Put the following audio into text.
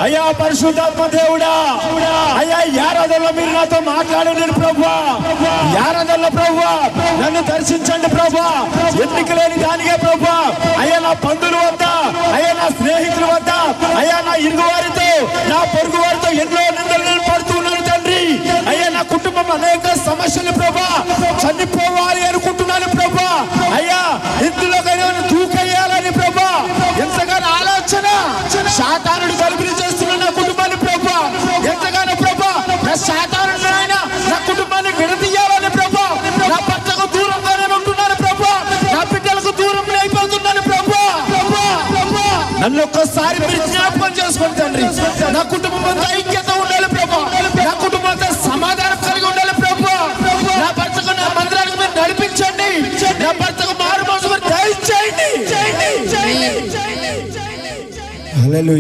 అయ్యా పరిశుద్ధాత్మ దేవుడా, అయ్యా యారాధనలో మీరు నాతో మాట్లాడండి ప్రభువా. యారాధనలో ప్రభువా నన్ను దర్శించండి ప్రభువా. ఎన్నిక లేని దానికే ప్రభువా, అయ్యా నా బంధువుల వద్ద, అయ్యా నా స్నేహితుల వద్ద, అయ్యా నా ఇరుగు వారితో, నా పొరుగు వారితో ఎన్నో నిందలు పడుతున్నాను తండ్రి. అయ్యా నా కుటుంబం అనేక సమస్యలు ప్రభా, చనిపోవాలి అనుకుంటున్నాను ప్రభా. అయ్యా ఇందులోకైనా దూకేయాలని ప్రభా ఎంతగానో ఆలోచన సాతానుడు కలుగులు చేస్తున్న నా కుటుంబాన్ని ప్రభా, ఎంతగానో ప్రభా నా సాతానుడు ఆయన నా కుటుంబాన్ని విడదీయాలని ప్రభా, నా భర్తకు దూరంగానే ఉంటున్నాను ప్రభా, నా బిడ్డలకు దూరం అయిపోతున్నాను ప్రభా. నన్ను ఒక్కసారి మీరు జ్ఞాపకం చేసుకోండి తండ్రి. నా కుటుంబం అంతా ఐక్యత ఉండాలి ప్రభా, నా కుటుంబం అంతా సమాధానం కలిగి ఉండాలి ప్రభా. నా భర్తకు నా మందిరానికి మీరు నడిపించండి, నా భర్తకు మారు మనసు దయచేయండి. హల్లెలూయా.